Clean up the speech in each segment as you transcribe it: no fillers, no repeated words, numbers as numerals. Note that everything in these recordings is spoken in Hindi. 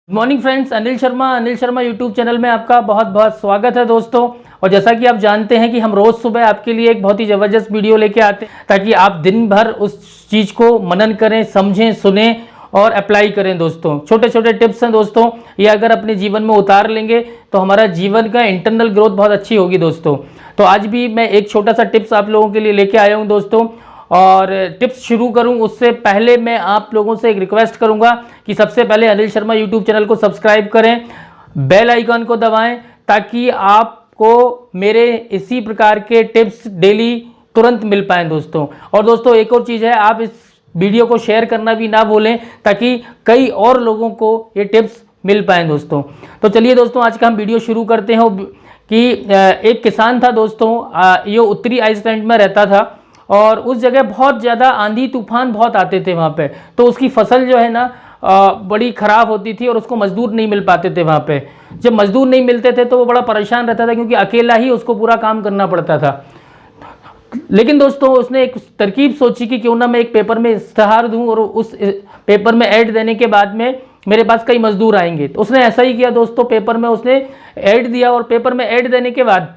Morning friends, Anil Sharma YouTube channel में आपका बहुत बहुत स्वागत है दोस्तों। और जैसा कि आप जानते हैं कि हम रोज़ सुबह आपके लिए एक बहुत ही ज़बरदस्त वीडियो लेके आते हैं ताकि आप दिन भर उस चीज़ को मनन करें, समझें, सुने और अप्लाई करें। दोस्तों छोटे छोटे टिप्स हैं दोस्तों, ये अगर अपने जीवन में उतार लेंगे तो हमारा जीवन का इंटरनल ग्रोथ बहुत अच्छी होगी दोस्तों। तो आज भी मैं एक छोटा सा टिप्स आप लोगों के लिए लेके आया हूँ दोस्तों। और टिप्स शुरू करूं उससे पहले मैं आप लोगों से एक रिक्वेस्ट करूंगा कि सबसे पहले अनिल शर्मा यूट्यूब चैनल को सब्सक्राइब करें, बेल आइकन को दबाएं ताकि आपको मेरे इसी प्रकार के टिप्स डेली तुरंत मिल पाएँ दोस्तों। और दोस्तों एक और चीज़ है, आप इस वीडियो को शेयर करना भी ना भूलें ताकि कई और लोगों को ये टिप्स मिल पाएँ दोस्तों। तो चलिए दोस्तों, आज का हम वीडियो शुरू करते हैं कि एक किसान था दोस्तों, ये उत्तरी आइसलैंड में रहता था और उस जगह बहुत ज़्यादा आंधी तूफान बहुत आते थे वहाँ पे। तो उसकी फसल जो है ना बड़ी ख़राब होती थी और उसको मजदूर नहीं मिल पाते थे वहाँ पे। जब मजदूर नहीं मिलते थे तो वो बड़ा परेशान रहता था क्योंकि अकेला ही उसको पूरा काम करना पड़ता था। लेकिन दोस्तों उसने एक तरकीब सोची कि क्यों ना मैं एक पेपर में इश्तहार दूँ और उस पेपर में ऐड देने के बाद में मेरे पास कई मजदूर आएंगे। तो उसने ऐसा ही किया दोस्तों, पेपर में उसने ऐड दिया और पेपर में ऐड देने के बाद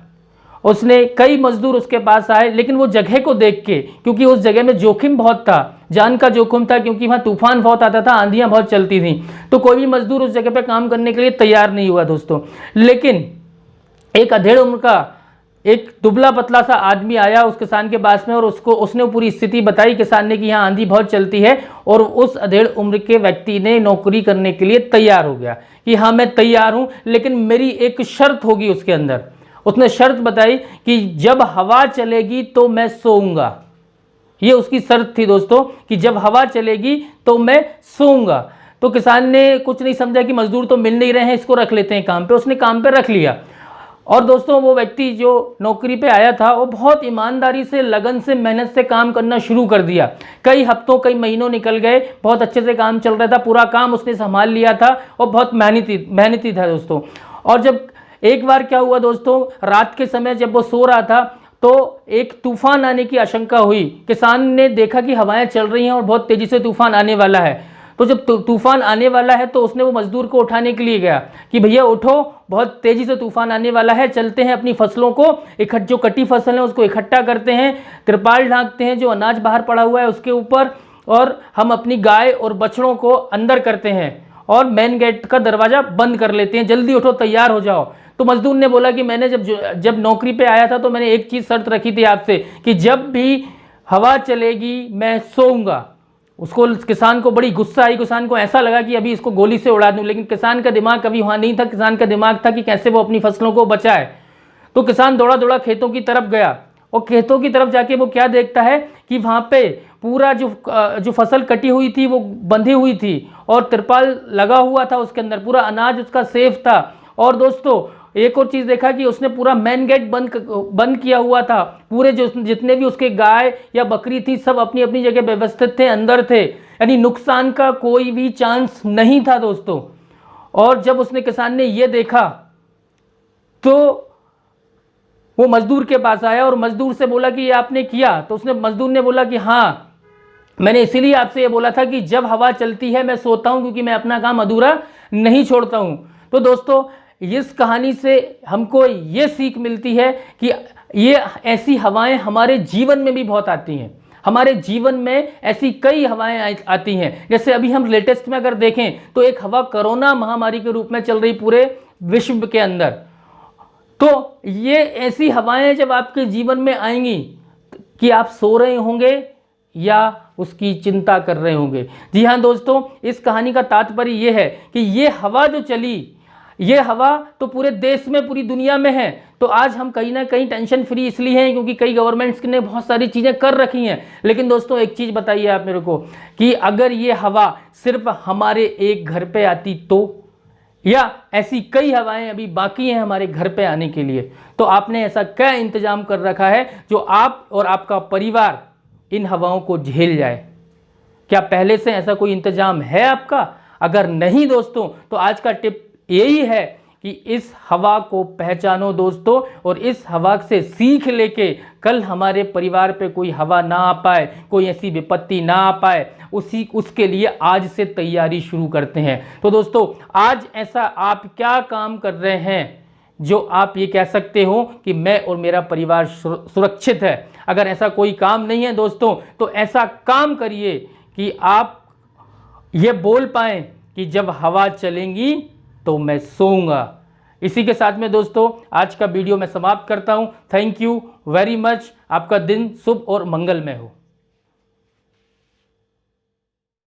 उसने कई मजदूर उसके पास आए। लेकिन वो जगह को देख के, क्योंकि उस जगह में जोखिम बहुत था, जान का जोखिम था, क्योंकि वहाँ तूफान बहुत आता था, आंधियाँ बहुत चलती थी, तो कोई भी मजदूर उस जगह पे काम करने के लिए तैयार नहीं हुआ दोस्तों। लेकिन एक अधेड़ उम्र का एक दुबला पतला सा आदमी आया उस किसान के पास में और उसने पूरी स्थिति बताई किसान ने कि यहाँ आंधी बहुत चलती है। और उस अधेड़ उम्र के व्यक्ति ने नौकरी करने के लिए तैयार हो गया कि हाँ मैं तैयार हूँ, लेकिन मेरी एक शर्त होगी उसके अंदर। उसने शर्त बताई कि जब हवा चलेगी तो मैं सोऊंगा। ये उसकी शर्त थी दोस्तों कि जब हवा चलेगी तो मैं सोऊंगा। तो किसान ने कुछ नहीं समझा कि मजदूर तो मिल नहीं रहे हैं, इसको रख लेते हैं काम पे। उसने काम पे रख लिया। और दोस्तों वो व्यक्ति जो नौकरी पे आया था वो बहुत ईमानदारी से, लगन से, मेहनत से काम करना शुरू कर दिया। कई हफ्तों कई महीनों निकल गए, बहुत अच्छे से काम चल रहा था, पूरा काम उसने संभाल लिया था और बहुत मेहनती था दोस्तों। और जब एक बार क्या हुआ दोस्तों, रात के समय जब वो सो रहा था तो एक तूफान आने की आशंका हुई। किसान ने देखा कि हवाएं चल रही हैं और बहुत तेजी से तूफान आने वाला है। तो जब तूफान आने वाला है तो उसने वो मजदूर को उठाने के लिए गया कि भैया उठो, बहुत तेजी से तूफान आने वाला है, चलते हैं अपनी फसलों को जो कटी फसल है उसको इकट्ठा करते हैं, तिरपाल ढांकते हैं जो अनाज बाहर पड़ा हुआ है उसके ऊपर, और हम अपनी गाय और बछड़ों को अंदर करते हैं और मेन गेट का दरवाजा बंद कर लेते हैं, जल्दी उठो, तैयार हो जाओ। तो मजदूर ने बोला कि मैंने जब नौकरी पे आया था तो मैंने एक चीज़ शर्त रखी थी आपसे कि जब भी हवा चलेगी मैं सोऊंगा। उसको, किसान को बड़ी गुस्सा आई। किसान को ऐसा लगा कि अभी इसको गोली से उड़ा दूं, लेकिन किसान का दिमाग कभी वहाँ नहीं था। किसान का दिमाग था कि कैसे वो अपनी फसलों को बचाए। तो किसान दौड़ा दौड़ा खेतों की तरफ गया और खेतों की तरफ जाके वो क्या देखता है कि वहाँ पे पूरा जो फसल कटी हुई थी वो बंधी हुई थी और तिरपाल लगा हुआ था उसके अंदर, पूरा अनाज उसका सेफ था। और दोस्तों एक और चीज़ देखा कि उसने पूरा मेन गेट बंद किया हुआ था। पूरे जितने भी उसके गाय या बकरी थी सब अपनी अपनी जगह व्यवस्थित थे, अंदर थे, यानी नुकसान का कोई भी चांस नहीं था दोस्तों। और जब उसने, किसान ने ये देखा तो वो मजदूर के पास आया और मजदूर से बोला कि ये आपने किया? तो मजदूर ने बोला कि हाँ, मैंने इसीलिए आपसे ये बोला था कि जब हवा चलती है मैं सोता हूँ, क्योंकि मैं अपना काम अधूरा नहीं छोड़ता हूँ। तो दोस्तों इस कहानी से हमको ये सीख मिलती है कि ये ऐसी हवाएं हमारे जीवन में भी बहुत आती हैं। हमारे जीवन में ऐसी कई हवाएं आती हैं। जैसे अभी हम लेटेस्ट में अगर देखें तो एक हवा कोरोना महामारी के रूप में चल रही पूरे विश्व के अंदर। तो ये ऐसी हवाएं जब आपके जीवन में आएंगी कि आप सो रहे होंगे या उसकी चिंता कर रहे होंगे। जी हाँ दोस्तों, इस कहानी का तात्पर्य ये है कि ये हवा जो चली, ये हवा तो पूरे देश में, पूरी दुनिया में है। तो आज हम कहीं ना कहीं टेंशन फ्री इसलिए हैं क्योंकि कई गवर्नमेंट्स ने बहुत सारी चीज़ें कर रखी हैं। लेकिन दोस्तों एक चीज़ बताइए आप मेरे को कि अगर ये हवा सिर्फ हमारे एक घर पे आती तो, या ऐसी कई हवाएं अभी बाकी हैं हमारे घर पे आने के लिए, तो आपने ऐसा क्या इंतजाम कर रखा है जो आप और आपका परिवार इन हवाओं को झेल जाए? क्या पहले से ऐसा कोई इंतजाम है आपका? अगर नहीं दोस्तों तो आज का टिप यही है कि इस हवा को पहचानो दोस्तों, और इस हवा से सीख लेके कल हमारे परिवार पे कोई हवा ना आ पाए, कोई ऐसी विपत्ति ना आ पाए, उसके लिए आज से तैयारी शुरू करते हैं। तो दोस्तों, आज ऐसा आप क्या काम कर रहे हैं जो आप ये कह सकते हो कि मैं और मेरा परिवार सुरक्षित है? अगर ऐसा कोई काम नहीं है दोस्तों, तो ऐसा काम करिए कि आप ये बोल पाएं कि जब हवा चलेंगी तो मैं सोऊंगा। इसी के साथ में दोस्तों आज का वीडियो मैं समाप्त करता हूं। Thank you very much. आपका दिन शुभ और मंगलमय हो।